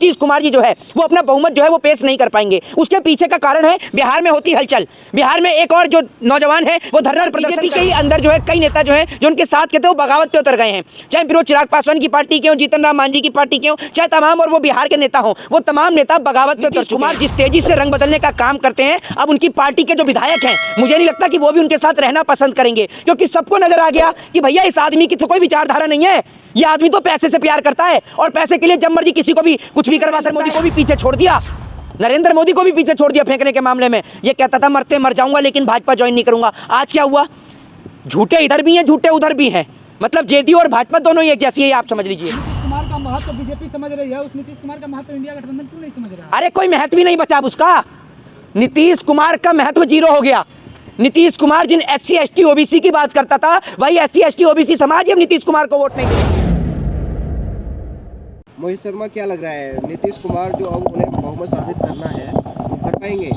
नीतीश कुमार जी जो है वो अपना बहुमत जो है वो पेश नहीं कर पाएंगे। उसके पीछे का कारण है बिहार में होती हलचल। बिहार में एक और जो नौजवान है वो धरना प्रदर्शन के ही अंदर जो है कई नेता जो है जो उनके साथ के थे वो बगावत पे उतर गए हैं। चाहे फिर वो चिराग पासवान की पार्टी के हो, जीतन राम मांझी की पार्टी के हो, चाहे तमाम और वो बिहार के नेता हो, वो तमाम नेता बगावत पे उतर चुके हैं। जिस तेजी से रंग बदलने का काम करते हैं, अब उनकी पार्टी के जो विधायक हैं मुझे नहीं लगता कि वो भी उनके साथ रहना पसंद करेंगे, क्योंकि सबको नजर आ गया कि भैया इस आदमी की तो कोई विचारधारा नहीं है। ये आदमी तो पैसे से प्यार करता है और पैसे के लिए जब मर्जी किसी को भी कुछ भी करवा सकता है। मोदी को भी पीछे छोड़ दिया, नरेंद्र मोदी को भी पीछे छोड़ दिया फेंकने के मामले में। ये कहता था मरते मर जाऊंगा लेकिन भाजपा ज्वाइन नहीं करूंगा। आज क्या हुआ? झूठे इधर भी हैं, झूठे उधर भी हैं। मतलब जेडीयू और भाजपा दोनों ही एक जैसी है, आप समझ लीजिए। नीतीश कुमार का महत्व बीजेपी समझ रही है, उस नीतीश कुमार का महत्व इंडिया गठबंधन क्यों नहीं समझ रहा? अरे कोई महत्व ही नहीं बचा अब उसका। नीतीश कुमार का महत्व जीरो हो गया। नीतीश कुमार जिन SC ST OBC की बात करता था, वही SC ST OBC समाज अब नीतीश कुमार को वोट नहीं देगा। मोहित शर्मा, क्या लग रहा है नीतीश कुमार जो अब उन्हें बहुमत साबित करना है वो कर पाएंगे?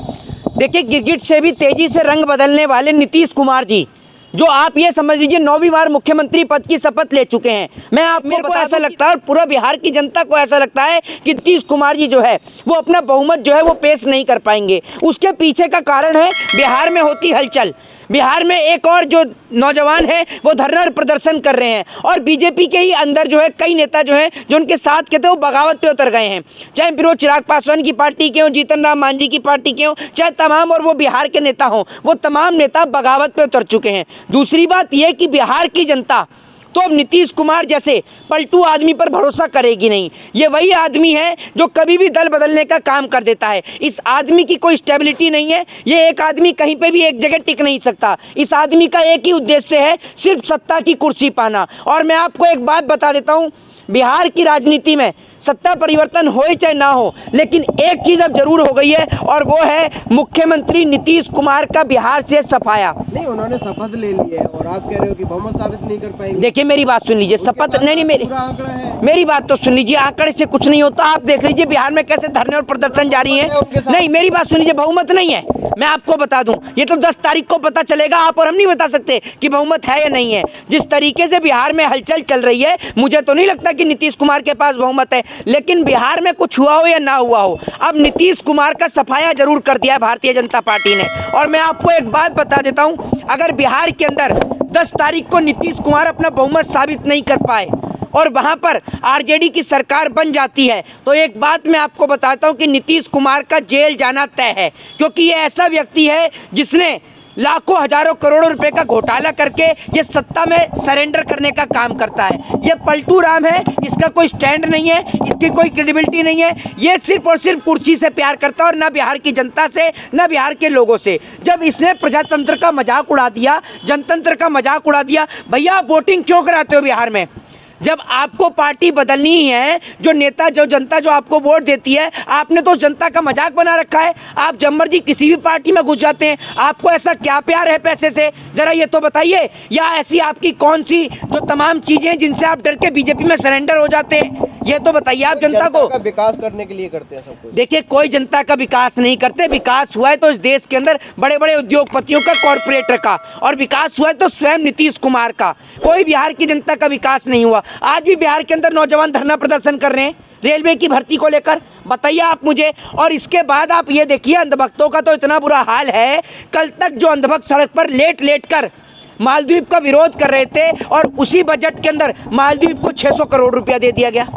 देखिए, गिरगिट से भी तेजी से रंग बदलने वाले नीतीश कुमार जी, जो आप ये समझ लीजिए 9वीं बार मुख्यमंत्री पद की शपथ ले चुके हैं। मेरे को ऐसा लगता है और पूरा बिहार की जनता को ऐसा लगता है कि नीतीश कुमार जी जो है वो अपना बहुमत जो है वो पेश नहीं कर पाएंगे। उसके पीछे का कारण है बिहार में होती हलचल। बिहार में एक और जो नौजवान है वो धरना प्रदर्शन कर रहे हैं और बीजेपी के ही अंदर जो है कई नेता जो हैं जो उनके साथ के थे वो बगावत पे उतर गए हैं। चाहे फिर वो चिराग पासवान की पार्टी के हो, जीतन राम मांझी की पार्टी के हो, चाहे तमाम और वो बिहार के नेता हों, वो तमाम नेता बगावत पे उतर चुके हैं। दूसरी बात यह कि बिहार की जनता तो अब नीतीश कुमार जैसे पलटू आदमी पर भरोसा करेगी नहीं। ये वही आदमी है जो कभी भी दल बदलने का काम कर देता है। इस आदमी की कोई स्टेबिलिटी नहीं है। ये एक आदमी कहीं पे भी एक जगह टिक नहीं सकता। इस आदमी का एक ही उद्देश्य है, सिर्फ सत्ता की कुर्सी पाना। और मैं आपको एक बात बता देता हूँ, बिहार की राजनीति में सत्ता परिवर्तन हो चाहे ना हो, लेकिन एक चीज अब जरूर हो गई है और वो है मुख्यमंत्री नीतीश कुमार का बिहार से सफाया। नहीं, उन्होंने शपथ ले ली है और आप कह रहे हो कि बहुमत साबित नहीं कर पाएंगे। देखिए मेरी बात सुन लीजिए, शपथ नहीं मेरी बात तो सुन लीजिए। आंकड़े से कुछ नहीं होता। आप देख लीजिए बिहार में कैसे धरने और प्रदर्शन जारी है। नहीं, मेरी बात सुन लीजिए, बहुमत नहीं है। मैं आपको बता दूं, ये तो 10 तारीख को पता चलेगा। आप और हम नहीं बता सकते कि बहुमत है या नहीं है। जिस तरीके से बिहार में हलचल चल रही है, मुझे तो नहीं लगता कि नीतीश कुमार के पास बहुमत है। लेकिन बिहार में कुछ हुआ हो या ना हुआ हो, अब नीतीश कुमार का सफाया जरूर कर दिया है भारतीय जनता पार्टी ने। और मैं आपको एक बात बता देता हूं, अगर बिहार के अंदर 10 तारीख को नीतीश कुमार अपना बहुमत साबित नहीं कर पाए और वहां पर आरजेडी की सरकार बन जाती है, तो एक बात मैं आपको बताता हूं कि नीतीश कुमार का जेल जाना तय है। क्योंकि ये ऐसा व्यक्ति है जिसने लाखों हजारों करोड़ों रुपए का घोटाला करके ये सत्ता में सरेंडर करने का काम करता है। ये पलटू राम है, इसका कोई स्टैंड नहीं है, इसकी कोई क्रेडिबिलिटी नहीं है। ये सिर्फ और सिर्फ कुर्सी से प्यार करता है और ना बिहार की जनता से, ना बिहार के लोगों से। जब इसने प्रजातंत्र का मजाक उड़ा दिया, जनतंत्र का मजाक उड़ा दिया, भैया आप वोटिंग क्यों कराते हो बिहार में? जब आपको पार्टी बदलनी ही है, जो नेता जो जनता जो आपको वोट देती है, आपने तो जनता का मजाक बना रखा है। आप जब मर्जी किसी भी पार्टी में घुस जाते हैं। आपको ऐसा क्या प्यार है पैसे से, जरा ये तो बताइए। या ऐसी आपकी कौन सी जो तमाम चीजें जिनसे आप डर के बीजेपी में सरेंडर हो जाते हैं, ये तो बताइए आप जनता को। विकास करने के लिए करते हैं सब कुछ। देखिए, कोई जनता का विकास नहीं करते। विकास हुआ है तो इस देश के अंदर बड़े बड़े उद्योगपतियों का, कॉर्पोरेटर का, और विकास हुआ है तो स्वयं नीतीश कुमार का। कोई बिहार की जनता का विकास नहीं हुआ। आज भी बिहार के अंदर नौजवान धरना प्रदर्शन कर रहे हैं रेलवे की भर्ती को लेकर, बताइए आप मुझे। और इसके बाद आप ये देखिए, अंधभक्तों का तो इतना बुरा हाल है, कल तक जो अंधभक्त सड़क पर लेट कर मालदीव का विरोध कर रहे थे और उसी बजट के अंदर मालदीव को 600 करोड़ रुपया दे दिया गया।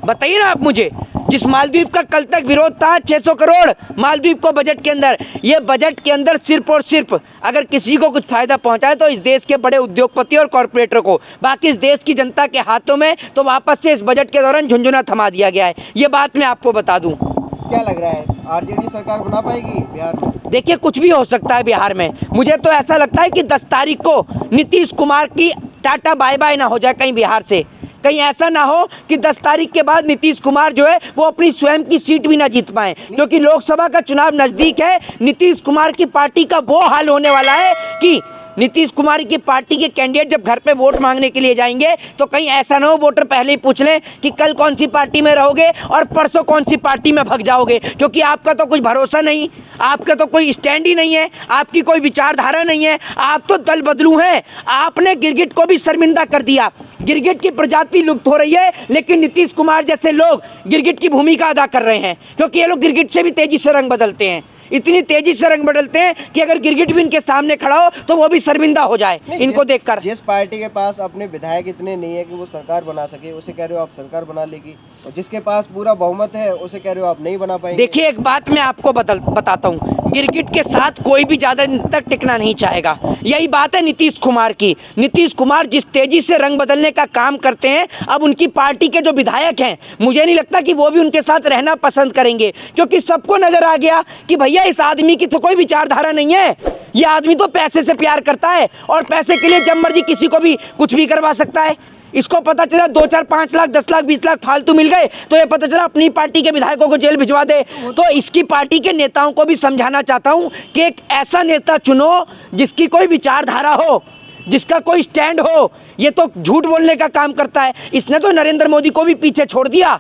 बताइए ना आप मुझे, जिस मालदीव का कल तक विरोध था 600 करोड़ मालदीव को बजट के अंदर, ये बजट के अंदर सिर्फ और सिर्फ अगर किसी को कुछ फायदा पहुंचा है तो इस देश के बड़े उद्योगपति और कॉर्पोरेटर को, बाकी इस देश की जनता के हाथों में तो वापस से इस बजट के दौरान झुंझुना थमा दिया गया है। ये बात मैं आपको बता दूं। क्या लग रहा है, आरजेडी सरकार बना पाएगी बिहार में? देखिए, कुछ भी हो सकता है बिहार में। मुझे तो ऐसा लगता है कि 10 तारीख को नीतीश कुमार की टाटा बाय बाय ना हो जाए कहीं बिहार से। कहीं ऐसा ना हो कि 10 तारीख के बाद नीतीश कुमार जो है वो अपनी स्वयं की सीट भी ना जीत पाए, क्योंकि लोकसभा का चुनाव नजदीक है। नीतीश कुमार की पार्टी का वो हाल होने वाला है कि नीतीश कुमार की पार्टी के कैंडिडेट जब घर पे वोट मांगने के लिए जाएंगे तो कहीं ऐसा ना हो वोटर पहले ही पूछ लें कि कल कौन सी पार्टी में रहोगे और परसों कौन सी पार्टी में भग जाओगे, क्योंकि आपका तो कुछ भरोसा नहीं, आपका तो कोई स्टैंड ही नहीं है, आपकी कोई विचारधारा नहीं है। आप तो दल बदलू हैं। आपने गिरगिट को भी शर्मिंदा कर दिया। गिरगिट की प्रजाति लुप्त हो रही है, लेकिन नीतीश कुमार जैसे लोग गिरगिट की भूमिका अदा कर रहे हैं, क्योंकि ये लोग गिरगिट से भी तेजी से रंग बदलते हैं। इतनी तेजी से रंग बदलते हैं कि अगर गिरगिट भी इनके सामने खड़ा हो तो वो भी शर्मिंदा हो जाए इनको देखकर। जिस पार्टी के पास अपने विधायक इतने नहीं है कि वो सरकार बना सके, उसे कह रहे हो आप सरकार बना लेगी, और जिसके पास पूरा बहुमत है उसे कह रहे हो आप नहीं बना पाएंगे। देखिए, एक बात मैं आपको बताता हूँ, गिरगिट के साथ कोई भी ज्यादा दिन तक टिकना नहीं चाहेगा। यही बात है नीतीश कुमार की। नीतीश कुमार जिस तेजी से रंग बदलने का काम करते हैं, अब उनकी पार्टी के जो विधायक हैं, मुझे नहीं लगता कि वो भी उनके साथ रहना पसंद करेंगे, क्योंकि सबको नजर आ गया कि भैया इस आदमी की तो कोई विचारधारा नहीं है। ये आदमी तो पैसे से प्यार करता है और पैसे के लिए जब मर्जी किसी को भी कुछ भी करवा सकता है। इसको पता चला 2, 4, 5 लाख, 10 लाख, 20 लाख फालतू मिल गए तो ये पता चला अपनी पार्टी के विधायकों को जेल भिजवा दे। तो इसकी पार्टी के नेताओं को भी समझाना चाहता हूं कि एक ऐसा नेता चुनो जिसकी कोई विचारधारा हो, जिसका कोई स्टैंड हो। ये तो झूठ बोलने का काम करता है। इसने तो नरेंद्र मोदी को भी पीछे छोड़ दिया,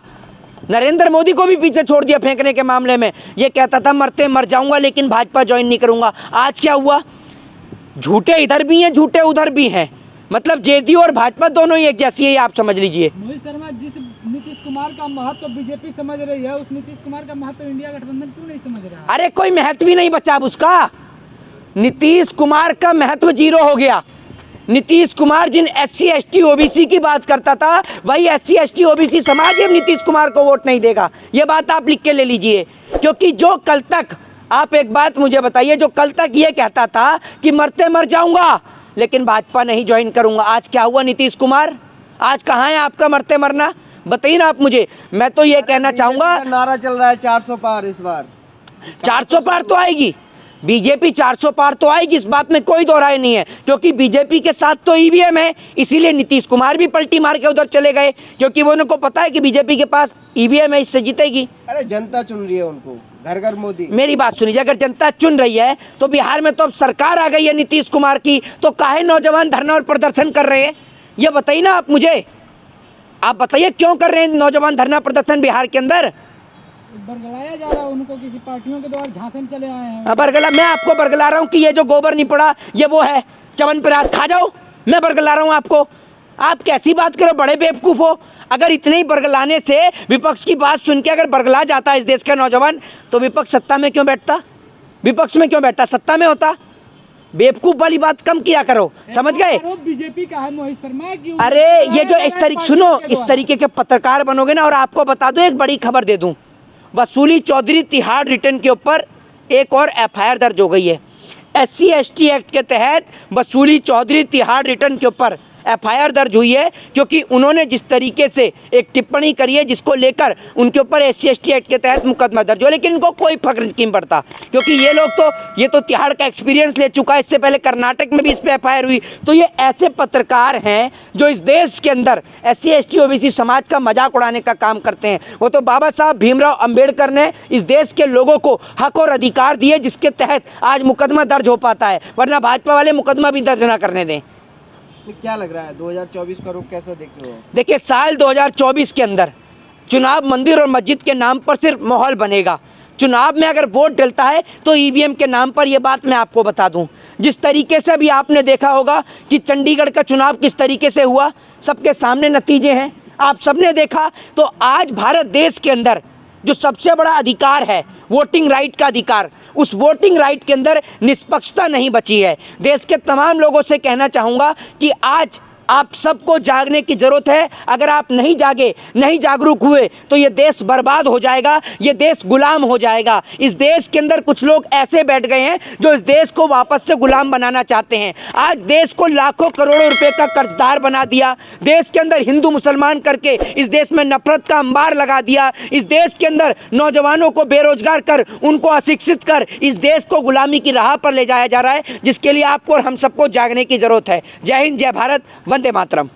नरेंद्र मोदी को भी पीछे छोड़ दिया फेंकने के मामले में। ये कहता था मरते मर जाऊंगा लेकिन भाजपा ज्वाइन नहीं करूंगा। आज क्या हुआ? झूठे इधर भी हैं, झूठे उधर भी हैं। मतलब जेडीयू और भाजपा दोनों ही एक जैसी है, आप समझ लीजिए। मोहित शर्मा, जिस नीतीश कुमार का महत्व बीजेपी समझ रही है, उस नीतीश कुमार का महत्व इंडिया गठबंधन क्यों नहीं समझ रहा? अरे कोई महत्व ही नहीं बचा अब उसका। नीतीश कुमार का महत्व जीरो हो गया। नीतीश कुमार जिन SC ST OBC की बात करता था, वही SC ST OBC समाज अब नीतीश कुमार को वोट नहीं देगा। ये बात आप लिख के ले लीजिए, क्योंकि जो कल तक, आप एक बात मुझे बताइए, जो कल तक ये कहता था कि मरते मर जाऊंगा लेकिन भाजपा नहीं ज्वाइन करूंगा, आज क्या हुआ नीतीश कुमार? आज कहाँ है आपका मरते मरना? बताइए ना आप मुझे। मैं तो ये कहना चाहूंगा, नारा चल रहा है 400 पार, इस बार 400 पार तो आएगी, बीजेपी 400 पार तो आएगी, इस बात में कोई दो राय नहीं है, क्योंकि बीजेपी के साथ तो EVM है। इसीलिए नीतीश कुमार भी पलटी मार के उधर चले गए, क्योंकि वो उनको पता है कि बीजेपी के पास EVM है, इससे जीतेगी। अरे जनता चुन रही है उनको, घर घर मोदी। मेरी बात सुनिए, अगर जनता चुन रही है तो बिहार में तो अब सरकार आ गई है नीतीश कुमार की, तो काहे नौजवान धरना और प्रदर्शन कर रहे हैं? ये बताइए ना आप मुझे, आप बताइए क्यों कर रहे हैं नौजवान धरना प्रदर्शन बिहार के अंदर? बरगलाया जा रहा है उनको, किसी पार्टियों के द्वारा झांसे में चले आए हैं। बरगला, मैं आपको बरगला रहा हूँ कि ये जो गोबर नहीं पड़ा ये वो है, चवन पर हाथ खा जाओ। मैं बरगला रहा हूँ आपको। आप कैसी बात करो, बड़े बेवकूफ़ हो। अगर इतने ही बरगलाने से, विपक्ष की बात सुन के अगर बरगला जाता है इस देश का नौजवान, तो विपक्ष सत्ता में क्यों बैठता? विपक्ष में क्यों बैठता? सत्ता में होता। बेवकूफ़ वाली बात कम किया करो, समझ गए? बीजेपी का है मोहित शर्मा की। अरे ये जो इस तरीके, सुनो, इस तरीके के पत्रकार बनोगे ना, और आपको बता दो, एक बड़ी खबर दे दूं, वसूली चौधरी तिहाड़ रिटर्न के ऊपर एक और FIR दर्ज हो गई है। SC ST एक्ट के तहत वसूली चौधरी तिहाड़ रिटर्न के ऊपर FIR दर्ज हुई है, क्योंकि उन्होंने जिस तरीके से एक टिप्पणी करी है जिसको लेकर उनके ऊपर SC ST एक्ट के तहत मुकदमा दर्ज हुआ, लेकिन इनको कोई फर्क नहीं पड़ता, क्योंकि ये तो तिहाड़ का एक्सपीरियंस ले चुका है। इससे पहले कर्नाटक में भी इस पर FIR हुई। तो ये ऐसे पत्रकार हैं जो इस देश के अंदर SC ST OBC समाज का मजाक उड़ाने का काम करते हैं। वो तो बाबा साहब भीमराव अम्बेडकर ने इस देश के लोगों को हक और अधिकार दिए, जिसके तहत आज मुकदमा दर्ज हो पाता है, वरना भाजपा वाले मुकदमा भी दर्ज ना करने दें। क्या लग रहा है 2024 का रुख कैसा देख रहे हो? देखिए, साल 2024 के अंदर चुनाव मंदिर और मस्जिद के नाम पर सिर्फ माहौल बनेगा। चुनाव में अगर वोट डलता है तो EVM के नाम पर। ये बात मैं आपको बता दूं, जिस तरीके से अभी आपने देखा होगा कि चंडीगढ़ का चुनाव किस तरीके से हुआ, सबके सामने नतीजे हैं, आप सबने देखा। तो आज भारत देश के अंदर जो सबसे बड़ा अधिकार है, वोटिंग राइट का अधिकार, उस वोटिंग राइट के अंदर निष्पक्षता नहीं बची है। देश के तमाम लोगों से कहना चाहूँगा कि आज आप सबको जागने की ज़रूरत है। अगर आप नहीं जागे, नहीं जागरूक हुए, तो ये देश बर्बाद हो जाएगा, ये देश गुलाम हो जाएगा। इस देश के अंदर कुछ लोग ऐसे बैठ गए हैं जो इस देश को वापस से गुलाम बनाना चाहते हैं। आज देश को लाखों करोड़ों रुपए का कर्जदार बना दिया, देश के अंदर हिंदू मुसलमान करके इस देश में नफरत का अंबार लगा दिया, इस देश के अंदर नौजवानों को बेरोजगार कर, उनको अशिक्षित कर, इस देश को गुलामी की राह पर ले जाया जा रहा है, जिसके लिए आपको और हम सबको जागने की ज़रूरत है। जय हिंद, जय भारत, वंदे मातरम।